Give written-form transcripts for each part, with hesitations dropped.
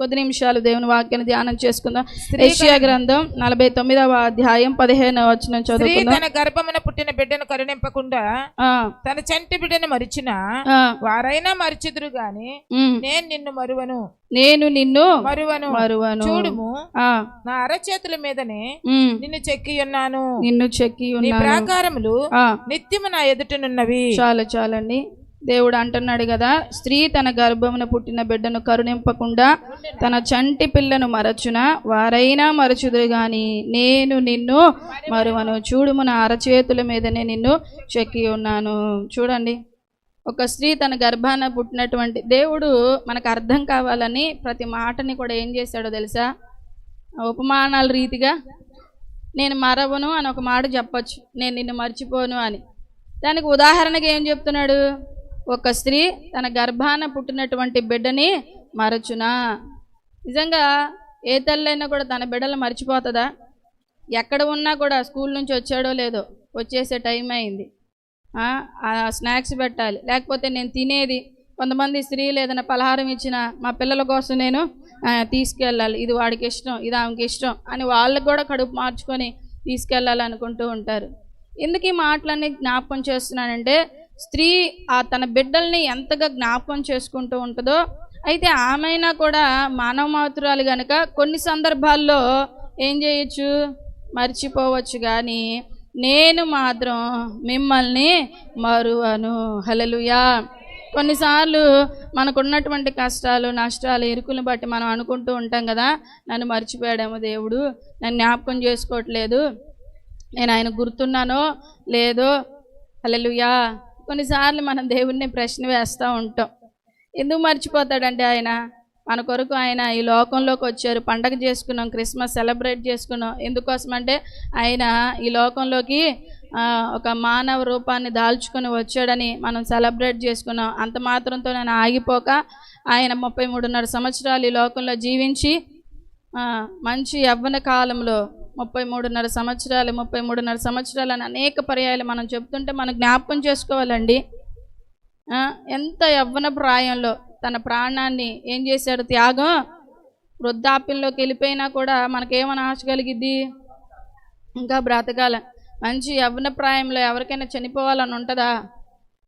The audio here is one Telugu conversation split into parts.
కొద్ది నిమిషాలు దేవుని వాక్యాన్ని ధ్యానం చేసుకుందాం. యెషయా గ్రంథం 49వ అధ్యాయం 15వ వచనం చదువుకుందాం. తన గర్భమున పుట్టిన బిడ్డను కరుణింపకుండా తన చంటి బిడ్డను మరిచిన వారైనా మరిచిదురు గాని నేను నిన్ను మరువను, నేను నిన్ను మరువను. చూడుము, నా అరచేతుల మీదనే నిన్ను చెక్కి ఉన్నాను, నీ ప్రాకారములు నిత్యము నా ఎదుటనున్నవి. చాలండి. దేవుడు అంటున్నాడు కదా, స్త్రీ తన గర్భమున పుట్టిన బిడ్డను కరుణింపకుండా తన చంటి పిల్లను మరచున వారైనా మరచుదురు గాని నేను నిన్ను మరువను. చూడుము, నా అరచేతుల మీదనే నిన్ను చెక్కి ఉన్నాను. చూడండి, ఒక స్త్రీ తన గర్భాన పుట్టినటువంటి దేవుడు మనకు అర్థం కావాలని ప్రతి మాటని కూడా ఏం చేశాడో తెలుసా? ఉపమానాల రీతిగా నేను మరవను అని ఒక మాట చెప్పచ్చు, నేను నిన్ను మర్చిపోను అని. దానికి ఉదాహరణగా ఏం చెప్తున్నాడు? ఒక స్త్రీ తన గర్భాన పుట్టినటువంటి బిడ్డని మరచునా? నిజంగా ఏ తల్లైనా కూడా తన బిడ్డలు మర్చిపోతుందా? ఎక్కడ ఉన్నా కూడా స్కూల్ నుంచి వచ్చాడో లేదో, వచ్చేసే టైం అయింది, స్నాక్స్ పెట్టాలి, లేకపోతే నేను తినేది. కొంతమంది స్త్రీలు ఏదైనా పలహారం ఇచ్చినా మా పిల్లల కోసం నేను తీసుకెళ్ళాలి, ఇది వాడికి ఇష్టం, ఇది ఆమెకి ఇష్టం అని వాళ్ళకు కూడా కడుపు మార్చుకొని తీసుకెళ్ళాలి అనుకుంటూ ఉంటారు. ఎందుకు ఈ మాటలన్నీ జ్ఞాపకం చేస్తున్నానంటే, స్త్రీ తన బిడ్డల్ని ఎంతగా జ్ఞాపకం చేసుకుంటూ ఉంటుందో, అయితే ఆమెనా కూడా మానవ మాతృరాలు కనుక కొన్ని సందర్భాల్లో ఏం చేయొచ్చు? మర్చిపోవచ్చు. కానీ నేను మాత్రం మిమ్మల్ని మరువను. హల్లెలూయా. కొన్నిసార్లు మనకున్నటువంటి కష్టాలు, నష్టాలు, ఇరుకులను బట్టి మనం అనుకుంటూ ఉంటాం కదా, నన్ను మర్చిపోయాడేమో దేవుడు, నన్ను జ్ఞాపకం చేసుకోవట్లేదు, నేను ఆయన గుర్తున్నానో లేదో. హల్లెలూయా. కొన్నిసార్లు మనం దేవుణ్ణి ప్రశ్న వేస్తూ ఉంటాం, ఎందుకు మర్చిపోతాడంటే ఆయన మన కొరకు ఆయన ఈ లోకంలోకి వచ్చారు, పండగ చేసుకున్నాం, క్రిస్మస్ సెలబ్రేట్ చేసుకున్నాం. ఎందుకోసం అంటే ఆయన ఈ లోకంలోకి ఒక మానవ రూపాన్ని దాల్చుకొని వచ్చాడని మనం సెలబ్రేట్ చేసుకున్నాం. అంత మాత్రంతో నేను ఆగిపోక ఆయన 33.5 సంవత్సరాలు ఈ లోకంలో జీవించి మంచి యవ్వన కాలంలో 33.5 సంవత్సరాలు అని అనేక పర్యాయాలు మనం చెప్తుంటే మనం జ్ఞాపకం చేసుకోవాలండి. ఎంత యవ్వన ప్రాయంలో తన ప్రాణాన్ని ఏం చేశాడు? త్యాగం. వృద్ధాప్యంలోకి వెళ్ళిపోయినా కూడా మనకేమైనా ఆశ కలిగిద్ది? ఇంకా బ్రతకాల. మంచి యవ్వన ప్రాయంలో ఎవరికైనా చనిపోవాలని ఉంటుందా?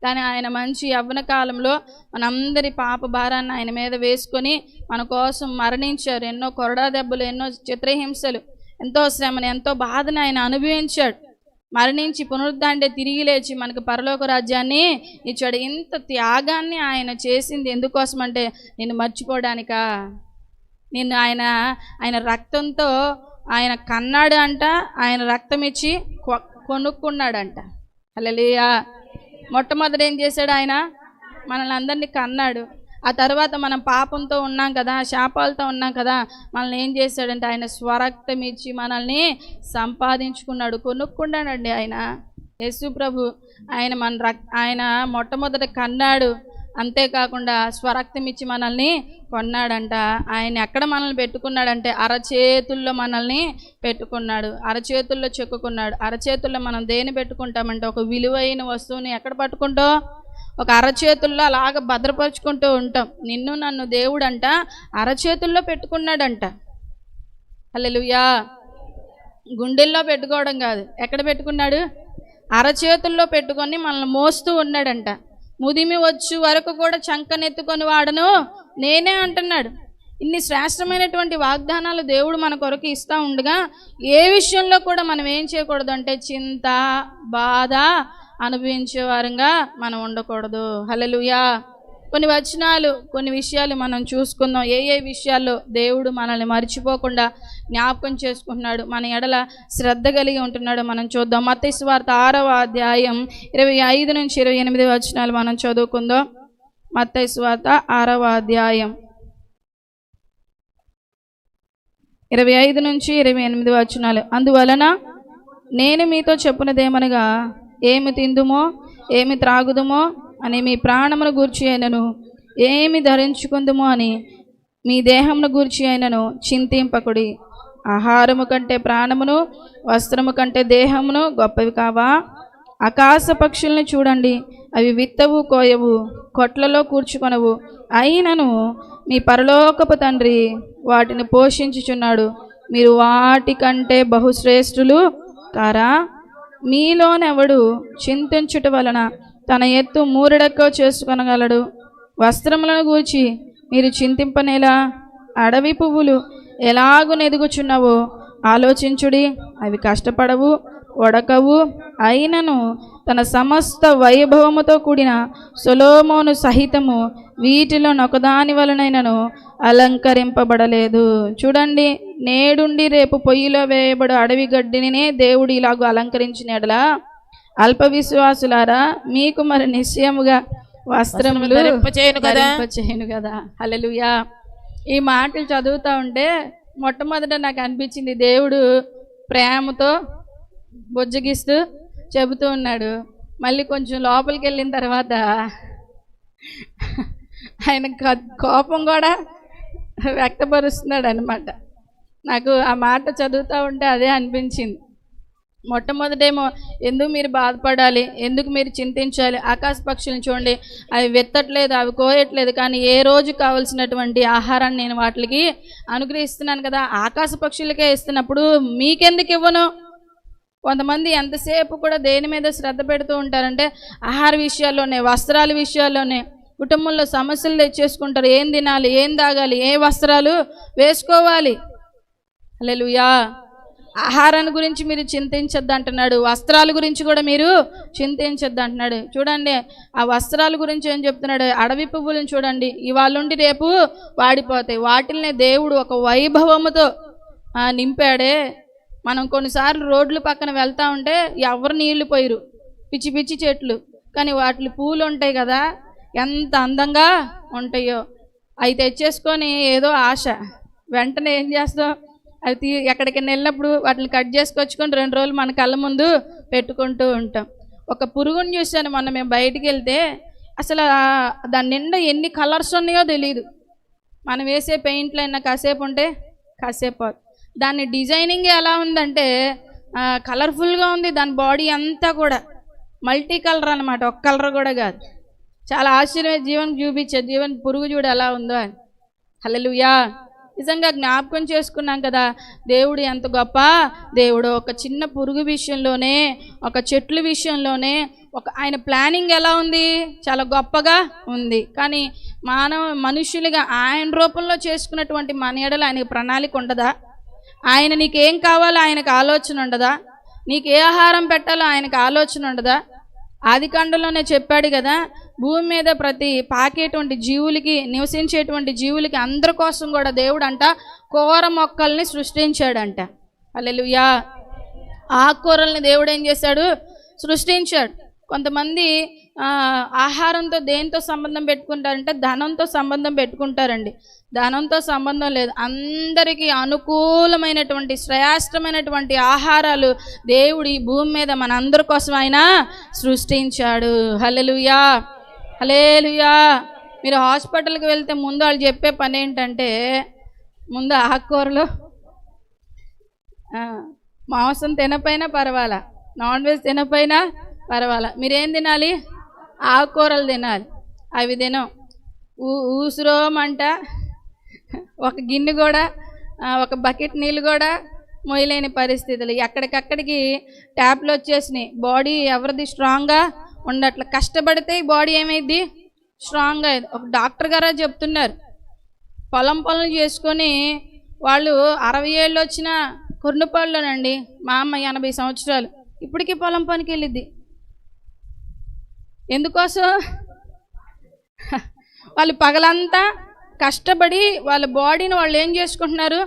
కానీ ఆయన మంచి యవ్వన కాలంలో మనందరి పాప భారాన్ని ఆయన మీద వేసుకొని మన కోసం మరణించారు. ఎన్నో కొరడా దెబ్బలు, ఎన్నో చిత్రహింసలు, ఎంతో శ్రమని, ఎంతో బాధని ఆయన అనుభవించాడు. మరణించి పునరుద్ధాండే తిరిగి లేచి మనకు పరలోక రాజ్యాన్ని ఇచ్చాడు. ఇంత త్యాగాన్ని ఆయన చేసింది ఎందుకోసం అంటే నిన్ను మర్చిపోవడానికా? నిన్ను ఆయన రక్తంతో ఆయన కన్నాడు అంట, ఆయన రక్తం ఇచ్చి కొనుక్కున్నాడంట. హల్లెలూయా. మొట్టమొదటి ఏం చేశాడు? ఆయన మనల్ని అందరినీ కన్నాడు. ఆ తర్వాత మనం పాపంతో ఉన్నాం కదా, శాపాలతో ఉన్నాం కదా, మనల్ని ఏం చేశాడంటే ఆయన స్వరక్తం ఇచ్చి మనల్ని సంపాదించుకున్నాడు, కొనుక్కున్నాడండి ఆయన. యేసు ప్రభు ఆయన మొట్టమొదట కన్నాడు, అంతేకాకుండా స్వరక్తం ఇచ్చి మనల్ని కొన్నాడంట. ఆయన ఎక్కడ మనల్ని పెట్టుకున్నాడంటే అరచేతుల్లో మనల్ని పెట్టుకున్నాడు, అరచేతుల్లో చెక్కుకున్నాడు. అరచేతుల్లో మనం దేన్ని పెట్టుకుంటామంటే ఒక విలువైన వస్తువుని ఎక్కడ పట్టుకుంటాం? ఒక అరచేతుల్లో అలాగ భద్రపరుచుకుంటూ ఉంటాం. నిన్ను నన్ను దేవుడు అంట అరచేతుల్లో పెట్టుకున్నాడంట. హల్లెలూయా. గుండెల్లో పెట్టుకోవడం కాదు, ఎక్కడ పెట్టుకున్నాడు? అరచేతుల్లో పెట్టుకొని మనల్ని మోస్తూ ఉన్నాడంట. ముదిమి వచ్చు వరకు కూడా చంకనెత్తుకొని వాడను నేనే అంటున్నాడు. ఇన్ని శ్రేష్టమైనటువంటి వాగ్దానాలు దేవుడు మన కొరకు ఇస్తూ ఉండగా ఏ విషయంలో కూడా మనం ఏం చేయకూడదు అంటే చింత, బాధ అనుభవించే వారంగా మనం ఉండకూడదు. హల్లెలూయా. కొన్ని వచనాలు, కొన్ని విషయాలు మనం చూసుకుందాం. ఏ విషయాల్లో దేవుడు మనల్ని మర్చిపోకుండా జ్ఞాపకం చేసుకుంటున్నాడు, మన ఎడల శ్రద్ధ కలిగి ఉంటున్నాడు మనం చూద్దాం. మత్తయి సువార్త 6వ అధ్యాయం 25 నుంచి 28 వచనాలు మనం చదువుకుందాం. మత్తయి సువార్త 6వ అధ్యాయం 25 నుంచి 28 వచనాలు. అందువలన నేను మీతో చెప్పునదేమనగా, ఏమి తిందుమో ఏమి త్రాగుదుమో అని మీ ప్రాణమును గూర్చి అయినను, ఏమి ధరించుకుందుమో అని మీ దేహమును గూర్చి అయినను చింతింపకుడి. ఆహారము కంటే ప్రాణమును, వస్త్రము కంటే దేహమును గొప్పవి కావా? ఆకాశ పక్షుల్ని చూడండి, అవి విత్తవు కోయవు, కొట్లలో కూర్చుకొనవు, అయినను మీ పరలోకపు తండ్రి వాటిని పోషించుచున్నాడు. మీరు వాటికంటే బహుశ్రేష్ఠులు కారా? మీలోనెవడు చింతించుట వలన తన ఎత్తు మూరెడెక్కో చేసుకొనగలడు? వస్త్రములను గూర్చి మీరు చింతింపనేలా? అడవి పువ్వులు ఎలాగు నెదుగుచున్నవో ఆలోచించుడి. అవి కష్టపడవు, వడకవు, అయినను తన సమస్త వైభవముతో కూడిన సొలొమోను సహితము వీటిలో నొకదాని వలనైనను అలంకరింపబడలేదు. చూడండి, నేడుండి రేపు పొయ్యిలో వేయబడు అడవి గడ్డినే దేవుడు ఇలాగూ అలంకరించిన ఎడల అల్ప విశ్వాసులారా, మీకు మరి నిశ్చయముగా వస్త్రములు ధరింపచేయును కదా. హల్లెలూయా. ఈ మాటలు చదువుతూ ఉంటే మొట్టమొదట నాకు అనిపించింది, దేవుడు ప్రేమతో బుజ్జగిస్తూ చెబుతూ ఉన్నాడు. మళ్ళీ కొంచెం లోపలికి వెళ్ళిన తర్వాత ఆయన కోపం కూడా వ్యక్తపరుస్తున్నాడు అనమాట. నాకు ఆ మాట చదువుతూ ఉంటే అదే అనిపించింది. మొట్టమొదటేమో ఎందుకు మీరు బాధపడాలి, ఎందుకు మీరు చింతించాలి? ఆకాశ పక్షులను చూడండి, అవి వెత్తట్లేదు, అవి కోయట్లేదు, కానీ ఏ రోజు కావలసినటువంటి ఆహారాన్ని నేను వాటికి అనుగ్రహిస్తున్నాను కదా. ఆకాశ పక్షులకే ఇస్తున్నప్పుడు మీకెందుకు ఇవ్వను? కొంతమంది ఎంతసేపు కూడా దేని మీద శ్రద్ధ పెడుతూ ఉంటారంటే ఆహార విషయాల్లోనే, వస్త్రాల విషయాల్లోనే. కుటుంబంలో సమస్యలు తెచ్చేసుకుంటారు. ఏం తినాలి, ఏం తాగాలి, ఏ వస్త్రాలు వేసుకోవాలి. హల్లెలూయా. ఆహారాన్ని గురించి మీరు చింతించొద్దు అంటున్నాడు, వస్త్రాల గురించి కూడా మీరు చింతించొద్దు అంటున్నాడు. చూడండి, ఆ వస్త్రాల గురించి ఏం చెప్తున్నాడు? అడవి పువ్వులను చూడండి, ఇవాళుండి రేపు వాడిపోతాయి. వాటిల్ని దేవుడు ఒక వైభవముతో నింపాడే. మనం కొన్నిసార్లు రోడ్ల పక్కన వెళ్తూ ఉంటే ఎవరు నీళ్లు పోయిరు, పిచ్చి పిచ్చి చెట్లు, కానీ వాటి పూలు ఉంటాయి కదా, ఎంత అందంగా ఉంటాయో. అవి తెచ్చేసుకొని ఏదో ఆశ, వెంటనే ఏం చేస్తాం, అవి ఎక్కడికైనా వెళ్ళినప్పుడు వాటిని కట్ చేసుకొచ్చుకొని 2 రోజులు మన కళ్ళ ముందు పెట్టుకుంటూ ఉంటాం. ఒక పురుగుని చూశాను మొన్న, మేము బయటికి వెళ్తే అసలు దాని నిండా ఎన్ని కలర్స్ ఉన్నాయో తెలియదు. మనం వేసే పెయింట్లు అయినా కాసేపు ఉంటే కాసేపు, దాని డిజైనింగ్ ఎలా ఉందంటే కలర్ఫుల్గా ఉంది. దాని బాడీ అంతా కూడా మల్టీ కలర్ అనమాట, ఒక కలర్ కూడా కాదు. చాలా ఆశ్చర్యమే. జీవన్ చూపించారు, జీవన్ పురుగు చూడు ఎలా ఉందో అని. హల్లెలూయా. నిజంగా జ్ఞాపకం చేసుకున్నాం కదా, దేవుడు ఎంత గొప్ప దేవుడు. ఒక చిన్న పురుగు విషయంలోనే, ఒక చెట్ల విషయంలోనే ఆయన ప్లానింగ్ ఎలా ఉంది, చాలా గొప్పగా ఉంది. కానీ మనుషులుగా ఆయన రూపంలో చేసుకున్నటువంటి మన ఎడల ఆయనకు ప్రణాళిక ఉండదా? ఆయన నీకేం కావాలో ఆయనకు ఆలోచన ఉండదా? నీకు ఏ ఆహారం పెట్టాలో ఆయనకు ఆలోచన ఉండదా? ఆదికాండంలోనే చెప్పాడు కదా, భూమి మీద ప్రతి పాకేటువంటి జీవులకి, నివసించేటువంటి జీవులకి అందరి కోసం కూడా దేవుడు అంట కూర మొక్కల్ని సృష్టించాడంట. హల్లెలూయా. ఆకుకూరల్ని దేవుడు ఏం చేశాడు? సృష్టించాడు. కొంతమంది ఆహారంతో దేంతో సంబంధం పెట్టుకుంటారంటే ధనంతో సంబంధం పెట్టుకుంటారండి. ధనంతో సంబంధం లేదు. అందరికీ అనుకూలమైనటువంటి శ్రేష్టమైనటువంటి ఆహారాలు దేవుడు ఈ భూమి మీద మనందరి కోసం ఆయన సృష్టించాడు. హల్లెలూయా, హల్లెలూయా. మీరు హాస్పిటల్కి వెళ్తే ముందు వాళ్ళు చెప్పే పని ఏంటంటే, ముందు ఆకుకూరలు, మాంసం తినపోయినా పర్వాలా, నాన్ వెజ్ తినపోయినా పర్వాలా, మీరేం తినాలి? ఆకుకూరలు తినాలి. అవి తినం. ఊసురోమంట ఒక గిన్నె కూడా, ఒక బకెట్ నీళ్ళు కూడా మొయ్యలేని పరిస్థితులు. ఎక్కడికక్కడికి ట్యాప్లు వచ్చేసినాయి. బాడీ ఎవరిది స్ట్రాంగ్గా ఉండట్ల. కష్టపడితే ఈ బాడీ ఏమైంది? స్ట్రాంగ్ అయ్యింది. ఒక డాక్టర్ గారు చెప్తున్నారు, పొలం పనులు చేసుకొని వాళ్ళు 60 ఏళ్ళు వచ్చిన కొర్నుపాడులోనండి, మా అమ్మ 80 సంవత్సరాలు, ఇప్పటికీ పొలం పనికి వెళ్ళిద్ది. ఎందుకోసం? వాళ్ళు పగలంతా కష్టపడి వాళ్ళ బాడీని వాళ్ళు ఏం చేసుకుంటున్నారు?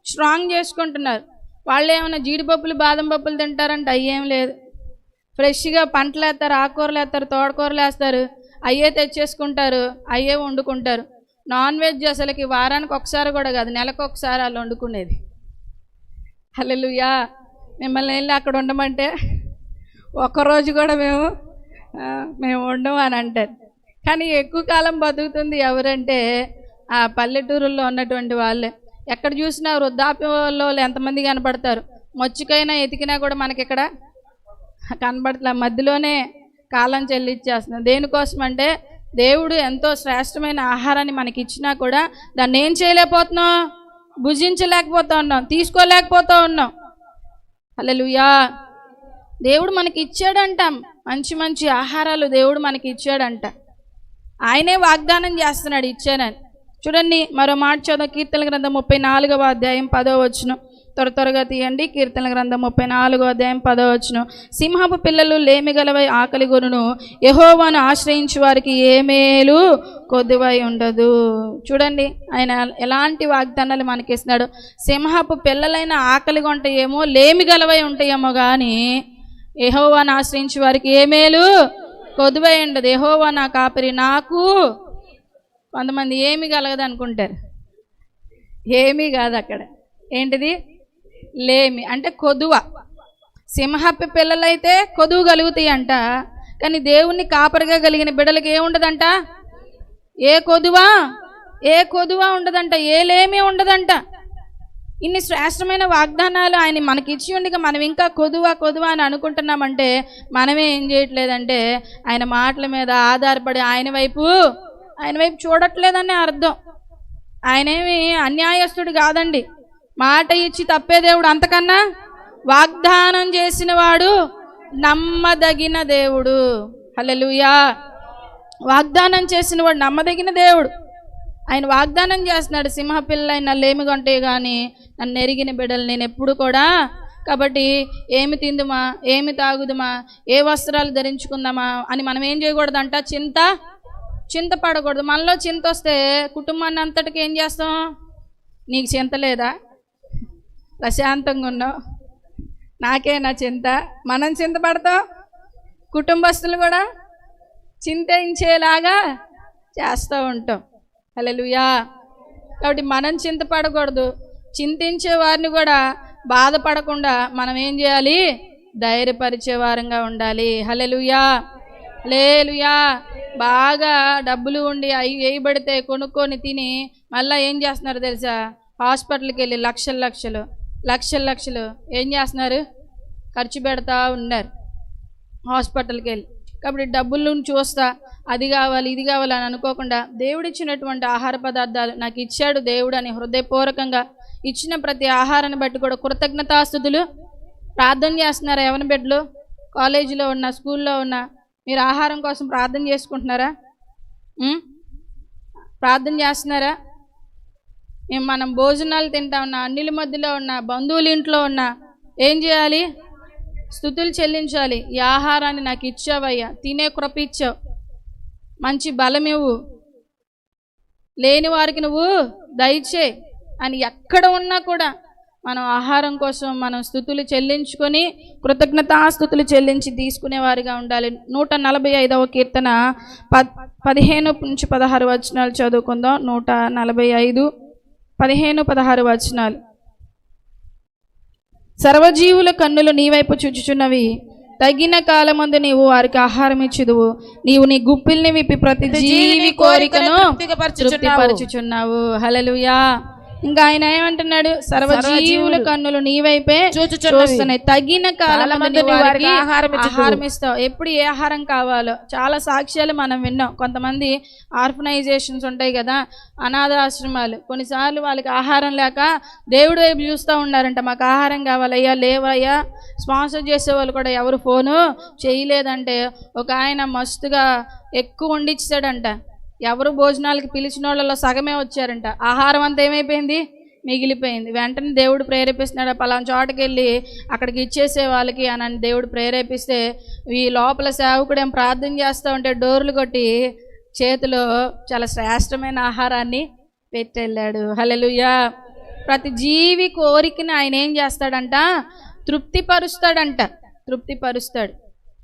స్ట్రాంగ్ చేసుకుంటున్నారు. వాళ్ళు ఏమైనా జీడిపప్పులు, బాదం పప్పులు తింటారంటే అయ్యేం లేదు. ఫ్రెష్గా పంటలు వేస్తారు, ఆకుకూరలు వేస్తారు, తోటకూరలు వేస్తారు, అయ్యే తెచ్చేసుకుంటారు, అయ్యే వండుకుంటారు. నాన్ వెజ్ అసలుకి వారానికి ఒకసారి కూడా కాదు, నెలకు ఒకసారి వాళ్ళు వండుకునేది. హల్లెలూయా. మిమ్మల్ని వెళ్ళి అక్కడ ఉండమంటే ఒక్కరోజు కూడా మేము ఉండము అని అంటారు. కానీ ఎక్కువ కాలం బతుకుతుంది ఎవరంటే ఆ పల్లెటూరుల్లో ఉన్నటువంటి వాళ్ళే. ఎక్కడ చూసినా వృద్ధాప్యంలో ఎంతమంది కనపడతారు. మొచ్చుకైనా ఎతికినా కూడా మనకి ఇక్కడ కనబడట్లే. మధ్యలోనే కాలం చెల్లించేస్తున్నాం. దేనికోసం అంటే దేవుడు ఎంతో శ్రేష్టమైన ఆహారాన్ని మనకి ఇచ్చినా కూడా దాన్ని ఏం చేయలేకపోతున్నాం, భుజించలేకపోతా ఉన్నాం, తీసుకోలేకపోతా ఉన్నాం. హల్లెలూయా. దేవుడు మనకి ఇచ్చాడంట, మంచి మంచి ఆహారాలు దేవుడు మనకి ఇచ్చాడంట. ఆయనే వాగ్దానం చేస్తున్నాడు ఇచ్చానని. చూడండి మరో మాట చదువు, కీర్తనల గ్రంథం 34వ అధ్యాయం 10వ వచనం. త్వరగా తీయండి. కీర్తనల గ్రంథం 34వ అధ్యాయం 10వ వచనం. సింహపు పిల్లలు లేమిగలవై ఆకలి గొనును, యెహోవాను ఆశ్రయించు వారికి ఏ మేలు కొద్దువై ఉండదు. చూడండి ఆయన ఎలాంటి వాగ్దానాలు మనకి ఇస్తున్నాడు. సింహపు పిల్లలైన ఆకలి కొంటాయేమో, లేమిగలవై ఉంటాయేమో, కానీ యెహోవాను ఆశ్రయించు వారికి ఏ మేలు కొద్దువై ఉండదు. యెహోవా నా కాపరి, నాకు కొంతమంది ఏమి కలగదు అనుకుంటారు. ఏమీ కాదు, అక్కడ ఏంటిది లేమి అంటే కొదువ. సింహపు పిల్లలైతే కొదువు కలుగుతాయి అంట, కానీ దేవుణ్ణి కాపరిగా కలిగిన బిడ్డలకి ఏముండదంట, ఏ కొదువా ఉండదంట, ఏ లేమి ఉండదంట. ఇన్ని శ్రేష్టమైన వాగ్దానాలు ఆయన మనకి ఇచ్చి ఉండగా మనం ఇంకా కొదువా అని అనుకుంటున్నామంటే మనమే ఏం చేయట్లేదంటే ఆయన మాటల మీద ఆధారపడి ఆయన వైపు చూడట్లేదని అర్థం. ఆయనేమి అన్యాయస్తుడు కాదండి, మాట ఇచ్చి తప్పే దేవుడు. అంతకన్నా వాగ్దానం చేసిన వాడు నమ్మదగిన దేవుడు. హల్లెలూయా. వాగ్దానం చేసిన వాడు నమ్మదగిన దేవుడు. ఆయన వాగ్దానం చేస్తున్నాడు, సింహపిల్లైన లేమిగొంటే కానీ నన్ను ఎరిగిన బిడ్డలు నేను ఎప్పుడు కూడా, కాబట్టి ఏమి తిందుమా, ఏమి తాగుదుమా, ఏ వస్త్రాలు ధరించుకుందామా అని మనం ఏం చేయకూడదంట, చింత పడకూడదు. మనలో చింత వస్తే కుటుంబాన్ని అంతటికి ఏం చేస్తాం, నీకు చింత లేదా, ప్రశాంతంగా ఉన్నావు, నాకేనా చింత, మనం చింత పడతాం, కుటుంబస్తులు కూడా చింతించేలాగా చేస్తూ ఉంటాం. హల్లెలూయా. కాబట్టి మనం చింతపడకూడదు, చింతించే వారిని కూడా బాధపడకుండా మనం ఏం చేయాలి, ధైర్యపరిచే వారంగా ఉండాలి. హల్లెలూయా. హల్లెలూయా. బాగా డబ్బులు ఉండి అవి వేయబడితే కొనుక్కొని తిని మళ్ళీ ఏం చేస్తున్నారు తెలుసా, హాస్పిటల్కి వెళ్ళి లక్షలు ఏం చేస్తున్నారు, ఖర్చు పెడతా ఉన్నారు హాస్పిటల్కి వెళ్ళి. కాబట్టి డబ్బులను చూస్తా అది కావాలి ఇది కావాలి అని అనుకోకుండా దేవుడిచ్చినటువంటి ఆహార పదార్థాలు నాకు ఇచ్చాడు దేవుడు అని హృదయపూర్వకంగా ఇచ్చిన ప్రతి ఆహారాన్ని బట్టి కూడా కృతజ్ఞతాస్తుతులు ప్రార్థన చేస్తున్నారా? ఎవరి బిడ్డలు కాలేజీలో ఉన్న, స్కూల్లో ఉన్న మీరు ఆహారం కోసం ప్రార్థన చేసుకుంటున్నారా? ప్రార్థన చేస్తున్నారా? మనం భోజనాలు తింటా ఉన్నా, అన్నిల మధ్యలో ఉన్న, బంధువుల ఇంట్లో ఉన్నా ఏం చేయాలి, స్తుతులు చెల్లించాలి. ఈ ఆహారాన్ని నాకు ఇచ్చావయ్యా, తినే కృప ఇచ్చావు, మంచి బలం ఇవ్వు, లేని వారికి నువ్వు దయచే అని ఎక్కడ ఉన్నా కూడా మనం ఆహారం కోసం మనం స్తుతులు చెల్లించుకొని కృతజ్ఞతాస్తుతులు చెల్లించి తీసుకునేవారిగా ఉండాలి. 145వ కీర్తన 15-16 వచనాలు చదువుకుందాం. 145 15-16 వచనాలు. సర్వజీవుల కన్నులు నీ వైపు చూచుచున్నవి, తగిన కాలమందు నీవు వారికి ఆహారం ఇచ్చుదువు, నీవు నీ గుప్పిల్ని విప్పి ప్రతి జీవి కోరికను తృప్తిపరచుచున్నావు. హల్లెలూయా. ఇంకా ఆయన ఏమంటున్నాడు, సర్వజీవుల కన్నులు నీ వైపే చూస్తున్నాయి, తగిన కాలమందు వారికి ఆహారం ఇస్తావు. ఎప్పుడు ఏ ఆహారం కావాలో చాలా సాక్ష్యాలు మనం విన్నాం. కొంతమంది ఆర్ఫనైజేషన్స్ ఉంటాయి కదా, అనాథ ఆశ్రమాలు, కొన్నిసార్లు వాళ్ళకి ఆహారం లేక దేవుడు వైపు చూస్తూ ఉన్నారంట, మాకు ఆహారం కావాలయ్యా, లేవయ్యా. స్పాన్సర్ చేసేవాళ్ళు కూడా ఎవరు ఫోను చేయలేదంటే ఒక ఆయన మస్తుగా ఎక్కువ వండిచ్చాడంట. ఎవరు భోజనాలకి పిలిచిన వాళ్ళలో సగమే వచ్చారంట, ఆహారం అంతా ఏమైపోయింది, మిగిలిపోయింది. వెంటనే దేవుడు ప్రేరేపిస్తున్నాడు, పలానా చోటకి వెళ్ళి అక్కడికి ఇచ్చేసే వాళ్ళకి అని దేవుడు ప్రేరేపిస్తే ఈ లోపల సేవకుడు ఏం ప్రార్థన చేస్తూ ఉంటే డోర్లు కొట్టి చేతిలో చాలా శ్రేష్టమైన ఆహారాన్ని పెట్టెళ్ళాడు. హల్లెలూయా. ప్రతి జీవి కోరికని ఆయన ఏం చేస్తాడంట, తృప్తిపరుస్తాడు.